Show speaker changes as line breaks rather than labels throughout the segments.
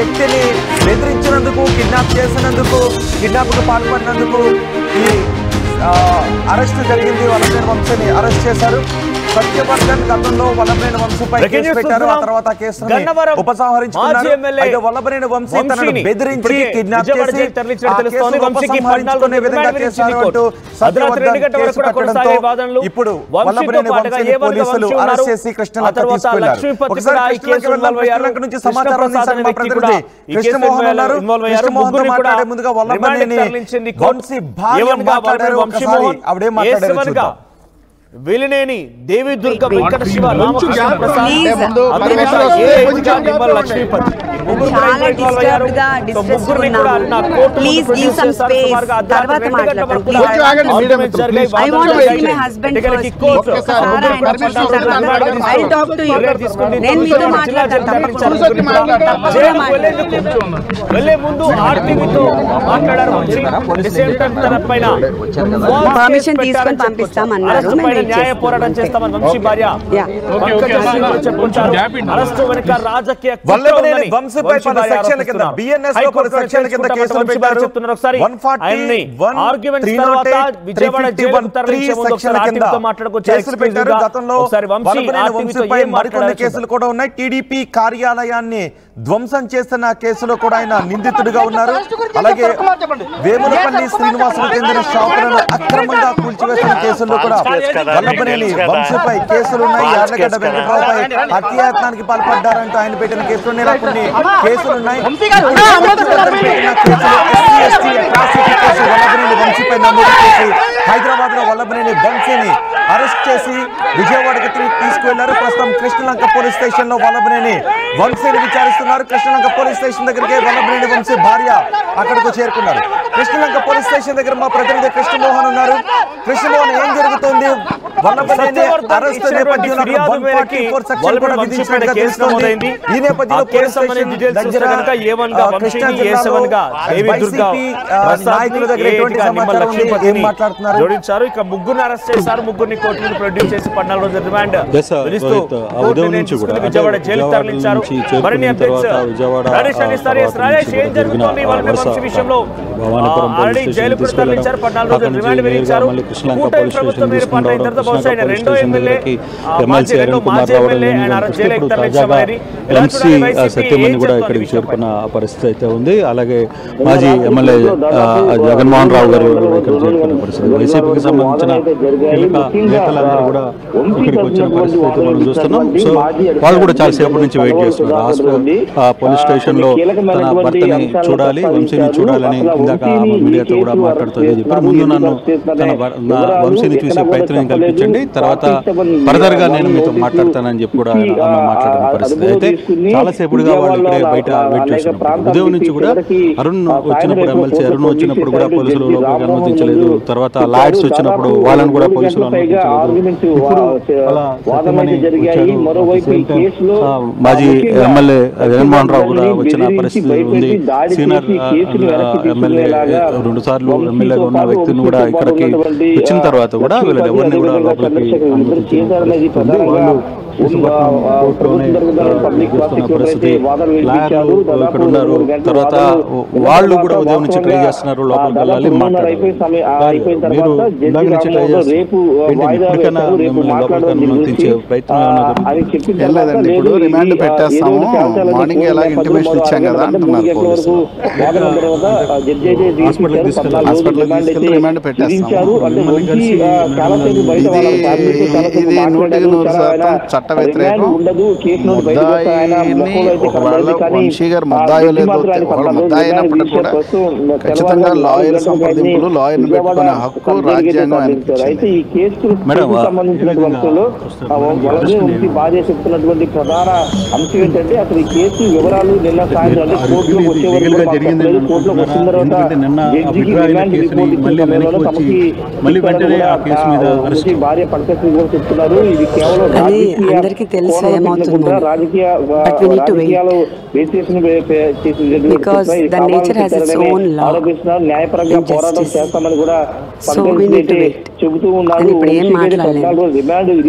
వ్యక్తిని బెదిరించినందుకు, కిడ్నాప్ చేసినందుకు, కిడ్నాప్కు పాల్పడినందుకు ఈ అరెస్ట్ జరిగింది. వల్లభనేని వంశీని అరెస్ట్ చేశారు. సత్యవర్ధన్ గతంలో వల్లభనేని వంశీపై కేసు పెట్టారు. ఆ తర్వాత కేసును ఉపసంహరించుకున్నారు. అయితే వల్లభనేని వంశీ తనను బెదిరించి కిడ్నాప్ చేసి ఉపసంహరించుకునే విధంగా చేశారు అంటూ సత్యవర్ధన్ కేసు పెట్టడంతో ఇప్పుడు వల్లభనేని వంశీని పోలీసులు అరెస్ట్ చేసి కృష్ణలంక తీసుకెళ్లారు. ఒకసారి కృష్ణలంక నుంచి సమాచారం అందించారు మా ప్రతినిధి కృష్ణమోహన్ ఉన్నారు. కృష్ణమోహన్ తో మాట్లాడే ముందుగా వల్లభనేని వంశీ భార్య మాట్లాడారు. ఒకసారి ఆవిడేం మాట్లాడారు.
వెలినేని దేవి దుర్గ వెంకట శివ రామకృష్ణ ప్రసాద్ లక్ష్మీపతి వెళ్లే ముందు ఆర్టీవీతో మాట్లాడారు. న్యాయ పోరాటం చేస్తామని వంశీ భార్య అరెస్టు వెనుక రాజకీయ
వల్లభనేని వంశీపై పలు సెక్షన్ల కింద బిఎన్ఎస్ లో పలు సెక్షన్ల కింద కేసులు పెట్టారు. 141
ఆర్గ్యుమెంట్ తర్వాత విజయవాడ జైలుకు తరలించే ముందు ఒకసారి ఆర్టీవీతో
కేసులు పెట్టారు. గతంలో వల్లభనేని వంశీపై మరికొన్ని కేసులు కూడా ఉన్నాయి. టీడీపీ కార్యాలయాన్ని ధ్వంసం చేస్తున్న కేసులో కూడా ఆయన నిందితుడిగా ఉన్నారు. అలాగే వేములపల్లి శ్రీనివాసులు చెందిన షాపులను అక్రమంగా కూల్చివేసిన కేసుల్లో కూడా వల్లభనేని వంశీపై కేసులు ఉన్నాయి. యార్లగడ్డ వెంకటరావుపై హత్యాయత్నానికి పాల్పడ్డారంటూ ఆయన పెట్టిన కేసులు ఇలా కొన్ని కేసులున్నాయి. వల్లభనేని వంశీపై నమోదు చేసి హైదరాబాద్ లో వల్లభనేని వంశీని అరెస్ట్ చేసి విజయవాడకు తీసుకువెళ్లారు. ప్రస్తుతం కృష్ణలంక పోలీస్ స్టేషన్ లో వల్లభనేని వంశీని విచారిస్తున్నారు. కృష్ణలంక పోలీస్ స్టేషన్ దగ్గరికి వల్లభనేని వంశీ భార్య అక్కడకు చేరుకున్నారు. కృష్ణలంక పోలీస్ స్టేషన్ దగ్గర మా ప్రతినిధి కృష్ణమోహన్ ఉన్నారు. కృష్ణమోహన్, ఏం జరుగుతుంది? వల్లభనేని అరెస్ట్ నేపథ్యంలో 144 సెక్షన్ కూడా విధించినట్టుగా తెలుస్తోంది. ఈ నేపథ్యంలో పోలీస్ స్టేషన్ దగ్గర నాయకుల దగ్గర ఎటువంటి సమాచారం ఉంది? ఏం మాట్లాడుతున్నారు?
జోడించారు. ఇక ముగ్గురిని అరెస్ట్ చేశారు. ముగ్గురిని కోర్టును ప్రొడ్యూస్ చేసి 14 రోజుల రిమాండ్ విధిస్తూ విజయవాడ జైలు తరలించారు. మరిన్ని అప్డేట్స్ రాజేష్, ఏం జరుగుతుంది వల్లభనేని వంశీ విషయంలో? ఆల్రెడీ జైలుకు తరలించారు. 14 రోజుల రిమాండ్ విధించారు. కూటమి ప్రభుత్వం ఏర్పాటైన తర్వాత బహుశా ఆయన రెండో ఎమ్మెల్యే, మాజీ ఎమ్మెల్యే ఆయన జైలుకు తరలించామని
సత్యమణి కూడా ఇక్కడికి చేరుకున్న పరిస్థితి అయితే ఉంది. అలాగే మాజీ ఎమ్మెల్యే జగన్మోహన్ రావు గారు ఇక్కడ చేరుకున్న పరిస్థితి. వైసీపీకి సంబంధించిన కీలక నేతలందరూ కూడా ఇక్కడికి వచ్చిన పరిస్థితి అయితే మనం చూస్తున్నాం. సో వాళ్ళు కూడా చాలా సేపటి నుంచి వెయిట్ చేస్తున్నారు. పోలీస్ స్టేషన్ లో తన భర్తని చూడాలి, వంశీని చూడాలని ఇందాక మీడియాతో కూడా మాట్లాడుతూ చెప్పారు. ముందు నన్ను తన వంశీని చూసే ప్రయత్నం కల్పించండి, తర్వాత ఫర్దర్ గా నేను మీతో మాట్లాడతానని చెప్పి కూడా ఆమె మాట్లాడిన పరిస్థితి. అయితే చాలాసేపుడుగా వాళ్ళు ఇక్కడే బయట వెయిట్ చేస్తున్నారు. ఉదయం నుంచి కూడా అరుణ్ వచ్చినప్పుడు, ఎమ్మెల్సీ అరుణ్ వచ్చినప్పుడు కూడా పోలీసులు లోపలికి అనుమతించలేదు. తర్వాత లాయర్స్ వచ్చినప్పుడు వాళ్ళని కూడా పోలీసులు అనుమతించలేదు. ఇప్పుడు అలా సత్యమణి వచ్చారు. మాజీ ఎమ్మెల్యే జగన్మోహన్ రావు కూడా వచ్చిన పరిస్థితి ఉంది. సీనియర్ ఎమ్మెల్యే 2 సార్లు ఎమ్మెల్యేగా ఉన్న వ్యక్తిని కూడా ఇక్కడికి వచ్చిన తర్వాత కూడా వీళ్ళని ఎవరిని కూడా లోపలికి అనుమతించారు. వాళ్ళు ఇక్కడ ఉన్నారు. తర్వాత వాళ్ళు కూడా ఉదయం నుంచి ట్రై చేస్తున్నారు లోపలికి వెళ్ళాలి, మాట్లాడాలి. మీరు ఇందాక నుంచి ట్రై చేస్తారు, ఇప్పటికైనా మిమ్మల్ని లోపలికి అనుమతించే ప్రయత్నం
లేదండి. ఇప్పుడు రిమాండ్ పెట్టేస్తాము, మార్నింగ్ ఎలా ఇంటిమేషన్ ఇచ్చాం కదా అంటున్నారు పోలీసులు. హాస్పిటల్కి తీసుకెళ్ళి రిమాండ్ పెట్టేస్తాము. ఇది 100% చట్ట వ్యతిరేకం. ముద్దాయిని ఒకవేళ వంశీ గారు ముద్దాయి లేదు, ముద్దాయి అయినప్పటికీ కూడా ఖచ్చితంగా లాయర్ సంప్రదింపులు, లాయర్ని పెట్టుకునే హక్కు రాజ్యాంగం
చెప్తున్నటువంటి ప్రధాన అంశం ఏంటంటే అసలు ఈ కేసు వివరాలు నిన్న సాయంత్రం అంటే కోర్టులోకి వచ్చే వరకు కోర్టులోకి వచ్చిన తర్వాత జడ్జికి రిమాండ్ రిపోర్ట్ ఇచ్చిన సమయంలో తమకి భార్య పంకజ్ కూడా చెప్తున్నారు. ఇది కేవలం
అందరికీ తెలుసు ఏమవుతుందో,
రాజకీయాలు ఆరోపిస్తున్నారు. న్యాయపరంగా పోరాటం చేస్తామని కూడా చెబుతూ ఉన్నారు.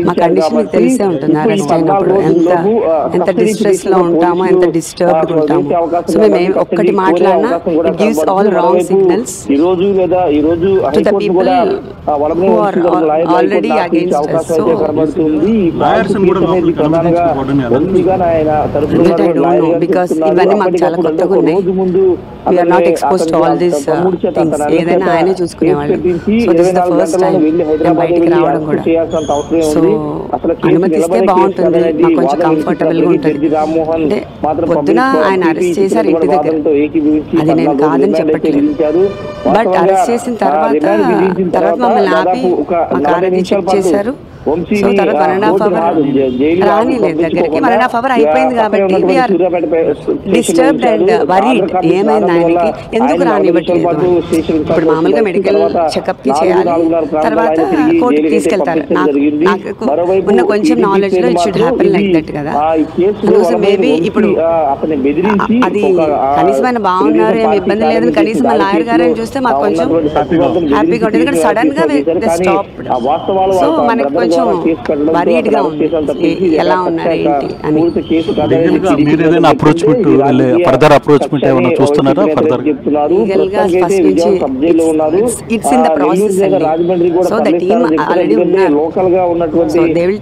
మా కండిషన్ తెలిసే ఉంటుంది. అరెస్ట్ అయినప్పుడు ఎంత డిస్ట్రెస్ లో ఉంటామో, ఎంత డిస్టర్బ్డ్ ఉంటామో. సో మేము ఒక్కటి మాట్లాడినా it gives all wrong signals to the people who are already against us. So that I don't know, because ఇవన్నీ మాకు చాలా కొత్తగా ఉన్నాయి. We are not exposed to all these things. ఏదైనా ఆయనే చూసుకునేవాళ్ళు. So this is the first time నేను బయటికి రావడం కూడా. సో అనుమతిస్తే బాగుంటుంది, మాకు కొంచెం కంఫర్టబుల్ గా ఉంటుంది. అంటే పొద్దున ఆయన అరెస్ట్ చేశారు ఇంటి దగ్గర, అది నేను కాదని చెప్పట్లేదు. బట్ అరెస్ట్ చేసిన తర్వాత మమ్మల్ని ఆపి మా కార్ అది చెక్ చేశారు. సో తర్వాత 1.5 hours రానిలేదు దగ్గరికి. 1.5 hours అయిపోయింది కాబట్టి వీఆర్ డిస్టర్బ్డ్ అండ్ వరీడ్. ఏమైంది ఆయనకి, ఎందుకు రానివ్వట్లేదు? ఇప్పుడు మామూలుగా మెడికల్ చెకప్ కి చేయాలి, తర్వాత కోర్టుకి తీసుకెళ్తారు. నాకు ఉన్న కొంచెం నాలెడ్జ్ లో it should happen like that కదా. అందుకోసం మేబీ ఇప్పుడు అది కనీసం ఆయన బాగున్నారు, ఏమి ఇబ్బంది లేదని కనీసం మా లాయర్ గారని చూస్తే మాకు కొంచెం హ్యాపీగా ఉంటుంది. ఎందుకంటే సడన్ గా స్టాప్డ్. సో మనకి కొంచెం వరీడ్ గా ఉంది, ఎలా ఉన్నారు ఏంటి అని. లీగల్ గా ఫస్ట్ నుంచి it's in the process. So the team already ఉన్నారు. So they will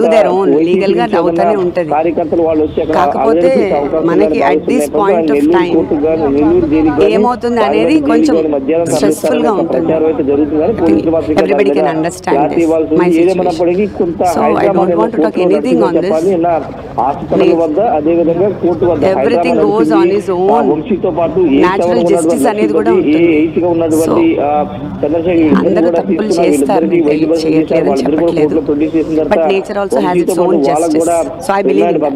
do their own. Legal గా అవుతూనే ఉంటది. కాకపోతే మనకి at this point of time ఏమవుతుంది అనేది కొంచెం స్ట్రెస్ఫుల్ గా ఉంటుంది. Everybody can understand this my situation. So I don't want to talk anything on this. Everything goes on his own. Natural justice అనేది కూడా ఉంటుంది. సో అందరూ తప్పులు చేస్తారు, చేయట్లేదని చెప్పట్లేదు. But nature also has its own justice. So I believe in that.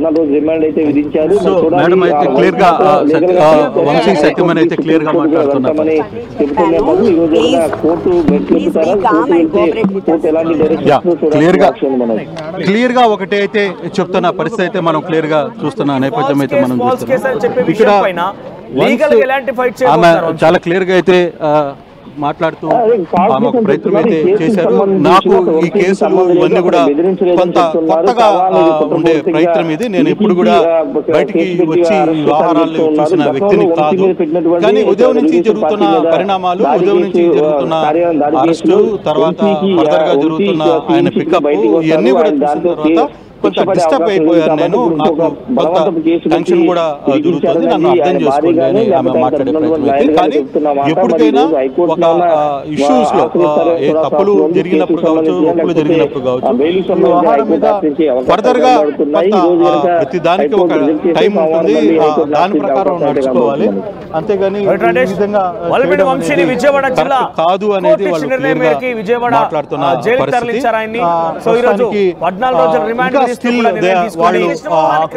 So madam అయితే clear గా వంశీ సత్యమని అయితే క్లియర్ గా మాట్లాడుతున్నారు. క్లియర్ గా ఒకటి అయితే చెప్తున్న పరిస్థితి అయితే మనం క్లియర్ గా చూస్తున్న నేపథ్యం అయితే మనం చూస్తున్నాం. ఇక్కడ ఆమె చాలా క్లియర్ గా అయితే మాట్లాడుతూ ఆమె ప్రయత్నం అయితే చేశారు. నాకు ఈ కేసులు ఇవన్నీ కూడా కొంత కొత్తగా ఉండే ప్రయత్నం ఇది. నేను ఎప్పుడు కూడా బయటికి వచ్చి వ్యవహారాలు చూసిన వ్యక్తిని కాదు. కానీ ఉదయం నుంచి జరుగుతున్న పరిణామాలు, ఉదయం నుంచి జరుగుతున్న అరెస్టు, తర్వాత ఫర్దర్ గా జరుగుతున్న ఆయన పికప్, ఇవన్నీ కూడా చూసిన తర్వాత కొంత డిస్టర్బ్ అయిపోయాను నేను. నాకు కొంత టెన్షన్ కూడా జరుగుతుంది. నన్ను అర్థం చేసుకోండి అని ఆమె మాట్లాడే ప్రయత్నం అయితే. కానీ ఎప్పటికైనా ఒక ఇష్యూస్ లో ఏ తప్పులు జరిగినప్పుడు కావచ్చు, ఒప్పులు జరిగినప్పుడు కావచ్చు, వ్యవహారం మీద ఫర్దర్ గా కొంత ప్రతి దానికి ఒక టైం ఉంటుంది, దాని ప్రకారం నడుచుకోవాలి. అంతేగాని కాదు అనేది వాళ్ళు మాట్లాడుతున్న పరిస్థితి.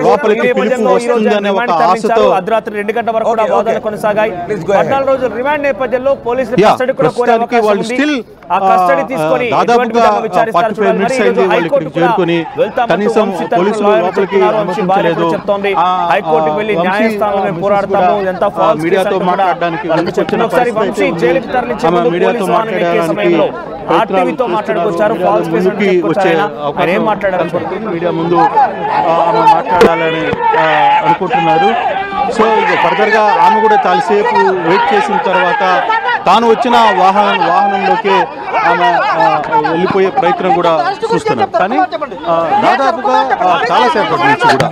లోపలికి పిలుపు వస్తుందనే ఒక ఆశతో
అర్ధరాత్రి 2 గంటల వరకు కూడా వాదనలు కొనసాగాయి. 14 రోజుల రిమాండ్ నేపథ్యంలో పోలీసులు కస్టడీ కూడా కోరే అవకాశం ఉంది. ఆ కస్టడీ తీసుకొని
దాదాపుగా 45 మినిట్స్ అయింది వాళ్ళు ఇక్కడికి చేరుకొని. కనీసం పోలీసులు లోపలికి అనుమతించలేదు.
హైకోర్టుకు వెళ్లి న్యాయస్థానంలో పోరాడతాము, ఎంత ఫాల్స్
మీడియాతో మాట్లాడడానికి
జైలుకి తరలించే
మీడియాతో మాట్లాడడానికి
ఆర్టీవీతో మాట్లాడుకొచ్చారు. ఫాల్స్ కేసు ఏం మాట్లాడారు
మీడియా ముందు ఆమె మాట్లాడాలని అనుకుంటున్నారు. సో ఇక ఫర్దర్గా ఆమె కూడా చాలాసేపు వెయిట్ చేసిన తర్వాత తాను వచ్చిన వాహనంలోకి ఆమె వెళ్ళిపోయే ప్రయత్నం కూడా చూస్తున్నారు. కానీ దాదాపుగా చాలాసేపటి నుంచి కూడా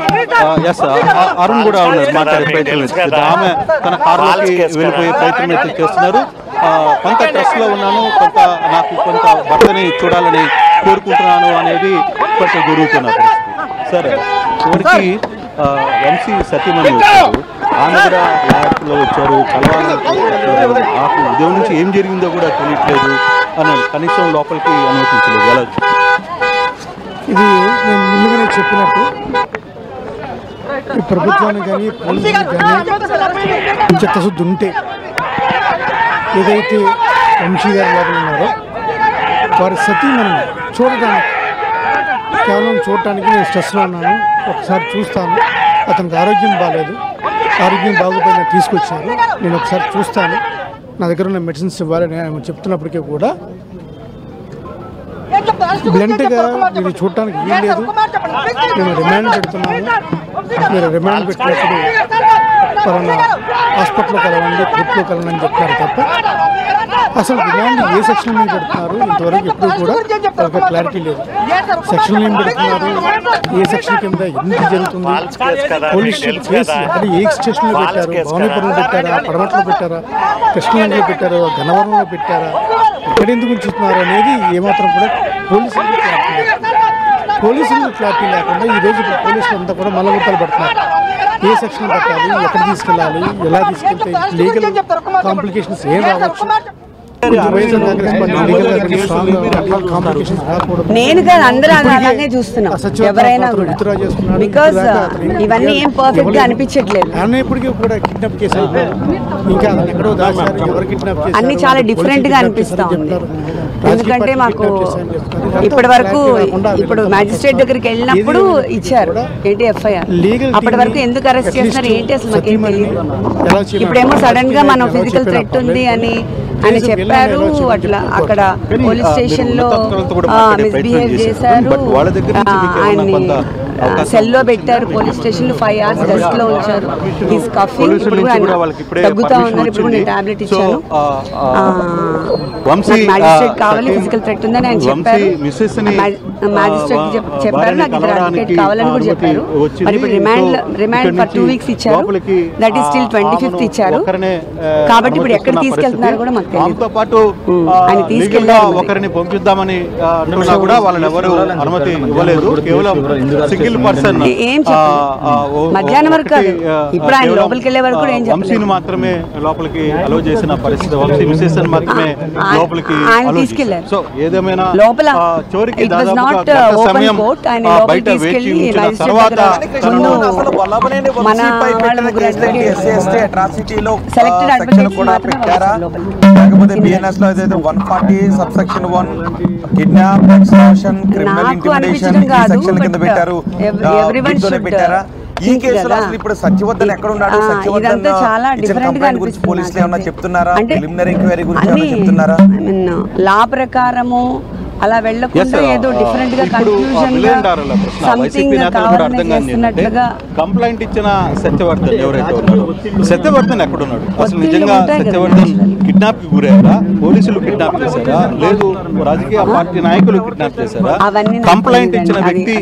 అరుణ్ కూడా ఉన్నారు మాట్లాడే ప్రయత్నం. ఆమె తన కారులోకి వెళ్ళిపోయే ప్రయత్నం అయితే చేస్తున్నారు. కొంత స్ట్రెస్లో ఉన్నాను, నాకు కొంత భర్తని చూడాలని కోరుకుంటున్నాను అనేది కొంచెం జరుగుతున్న పరిస్థితి. సరే, చివరికి వంశీ సత్యమని వచ్చారు, ఆమె కూడా లాయర్లో వచ్చారు, కలవాలని నాకు ఉదయం నుంచి ఏం జరిగిందో కూడా తెలియట్లేదు అన్నాడు. కనీసం లోపలికి అనుమతించలేదు. ఎలా
ఇది నేను ముందుగానే చెప్పినట్టు ఈ ప్రభుత్వానికి కానీ పోలీసులకు కానీ చిత్తశుద్ధి ఉంటే ఏదైతే వంశీ గారు లోపల ఉన్నారో వారి సతీమణిని చూడటానికి, కేవలం చూడటానికి నేను స్ట్రెస్లో ఉన్నాను, ఒకసారి చూస్తాను, అతనికి ఆరోగ్యం బాగాలేదు, ఆరోగ్యం బాగోపోయినా తీసుకొచ్చారు, నేను ఒకసారి చూస్తాను, నా దగ్గర ఉన్న మెడిసిన్స్ ఇవ్వాలని ఆయన చెప్తున్నప్పటికీ కూడా బ్లంట్గా మీరు చూడటానికి వీల్లేదు, నేను రిమాండ్ పెడుతున్నాను, మీరు రిమాండ్ పెట్టినప్పుడు పలానా హాస్పిటల్లో కలవండి, కోర్టులో కలవని చెప్తున్నారు తప్ప అసలు రిమాండ్ ఏ సెక్షన్ మీద పెడుతున్నారు ఇంతవరకు ఎప్పుడు కూడా ఒక క్లారిటీ లేదు. సెక్షన్ ఏం పెడుతున్నారు, ఏ సెక్షన్ కింద ఎంత జరుగుతుంది, పోలీస్ కేసు అంటే ఏ స్టేషన్లో పెట్టారు, భవానీపురంలో పెట్టారా, పడమట్లో పెట్టారా, కృష్ణలంకలో పెట్టారా, గన్నవరంలో పెట్టారా, ఎక్కడ ఎందుకు ఉంచుతున్నారు అనేది ఏమాత్రం కూడా పోలీసులకు క్లారిటీ లేకుండా ఈరోజు పోలీసులు అంతా కూడా మల్లగుత్తలు పడుతున్నారు. ఏ సెక్షన్ పెట్టాలి, ఎక్కడ తీసుకెళ్ళాలి, ఎలా తీసుకెళ్తే లీగల్ కాంప్లికేషన్స్ ఏం రావచ్చు,
నేను కాదు అందరూ అలానే చూస్తున్నాం ఎవరైనా కూడా, బికాస్ ఇవన్నీ ఏం పర్ఫెక్ట్ గా అనిపించట్లేదు, అన్ని చాలా డిఫరెంట్ గా అనిపిస్తా ఉంది. ఎందుకంటే మాకు ఇప్పటి వరకు ఇప్పుడు మ్యాజిస్ట్రేట్ దగ్గరికి వెళ్ళినప్పుడు ఇచ్చారు ఏంటి ఎఫ్ఐఆర్, అప్పటి వరకు ఎందుకు అరెస్ట్ చేస్తున్నారు ఏంటి అసలు మాకేం తెలియదు. ఇప్పుడేమో సడన్ గా మనం ఫిజికల్ థ్రెట్ ఉంది అని ఆయన చెప్పారు, అట్లా అక్కడ పోలీస్ స్టేషన్ లో మిస్బిహేవ్ చేశారు, ఆయన్ని సెల్లో పెట్టారు, పోలీస్ స్టేషన్ లో 5 hours డస్ట్ లో ఉంచారు, ఈజ్ కఫింగ్, ఇప్పుడు కూడా తగ్గుతా ఉన్నారు, ఇప్పుడు నేను టాబ్లెట్ ఇచ్చాను, మ్యాజిస్ట్రేట్ కావాలి, ఫిజికల్ థ్రెట్ ఉందని ఆయన చెప్పారు, మ్యాజిస్ట్రేట్ చెప్పారు నాకు ఇక్కడ అడ్వకేట్ కావాలని కూడా చెప్పారు. మరి ఇప్పుడు రిమాండ్ ఫర్ 2 weeks ఇచ్చారు, దట్ ఈస్ స్టిల్ 25th ఇచ్చారు, కాబట్టి ఇప్పుడు ఎక్కడ తీసుకెళ్తున్నారు కూడా మాకు తెలియదు. ఆయన తీసుకెళ్ళారు,
ఒకరిని పంపిద్దామని అంటున్నా కూడా వాళ్ళని ఎవరు అనుమతి ఇవ్వలేదు, కేవలం సింగిల్ పర్సన్
మధ్యాహ్నం వరకు కాదు, ఇప్పుడు ఆయన లోపలికి వెళ్ళే వరకు ఏం
వంశీని మాత్రమే లోపలికి అలో చేసిన పరిస్థితి, వంశీ మిసెస్ మాత్రమే లోపలికి తీసుకెళ్లారు. సో ఏదేమైనా
లోపల
చోరికి
సమయం బయట వేచి ఉంచిన తర్వాత
లేకపోతే బిఎన్ఎస్ లో అయితే 140 subsection 1 kidnap, extortion, criminal intimidation ఈ సెక్షన్ కింద పెట్టారు, పెట్టారా? ఈ కేసులో అసలు ఇప్పుడు సత్యవర్ధన్ ఎక్కడ ఉన్నాడు, సత్యవర్ధన్ గురించి పోలీసులు ఏమన్నా చెప్తున్నారా, ప్రిలిమినరీ ఎంక్వైరీ గురించి చెప్తున్నారా?
లా ప్రకారము అలా వెళ్ళకుండా ఏదో డిఫరెంట్ గా కన్ఫ్యూజన్ గా సంథింగ్ కావాలని చేస్తున్నట్లుగా
కంప్లైంట్ ఇచ్చిన సత్యవర్ధన్ ఎవరైతే ఉన్నాడు, సత్యవర్ధన్ ఎక్కడున్నాడు అసలు? నిజంగా సత్యవర్ధన్ కిడ్నాప్ కి గురయ్యారా, పోలీసులు కిడ్నాప్ చేశారా, లేదు రాజకీయ పార్టీ నాయకులు కిడ్నాప్ చేశారా? కంప్లైంట్ ఇచ్చిన వ్యక్తి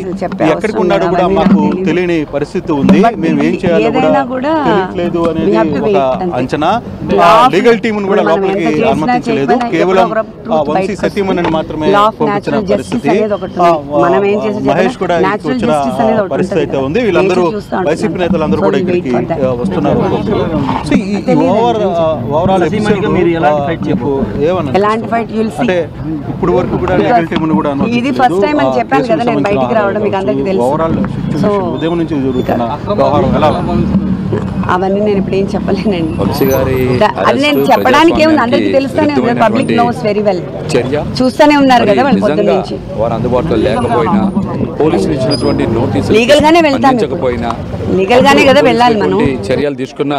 ఎక్కడికి ఉన్నాడో కూడా మాకు తెలియని పరిస్థితి ఉంది, మేము ఏం చేయాలో కూడా తెలియట్లేదు అనేది ఒక అంచనా. లీగల్ టీమ్ కూడా లోపలికి అనుమతించలేదు, కేవలం వంశీ సతీమణిని మాత్రమే పంపించిన పరిస్థితి. మహేష్ కూడా వచ్చిన పరిస్థితి అయితే ఉంది. వీళ్ళందరూ వైసీపీ నేతలందరూ కూడా ఇక్కడికి వస్తున్నారు. ఓవరాల్ అంటే ఇప్పుడు వరకు కూడా లీగల్ టీమ్ కూడా
ఇది ఫస్ట్ టైం అని చెప్పాను కదా నేను బయటికి రావడం, మీకు అందరికీ తెలుసు.
ఓవరాల్ ఉదయం నుంచి జరుగుతున్న వ్యవహారం ఎలా
అవన్నీ నేను ఇప్పుడు ఏం చెప్పలేనండి, అది నేను చెప్పడానికి ఏముంది, అందరికీ తెలుస్తానే ఉంది, పబ్లిక్ నోస్ వెరీ వెల్, చూస్తూనే ఉన్నారు కదా వాళ్ళు పొద్దున్న నుంచి.
వారు అందుబాటులో లేకపోయినా పోలీసులు ఇచ్చినటువంటి నోటీసులు
లీగల్ గానే వెళ్తాను, లీగల్ గానే కదా వెళ్ళాలి మనం.
చర్యలు తీసుకున్న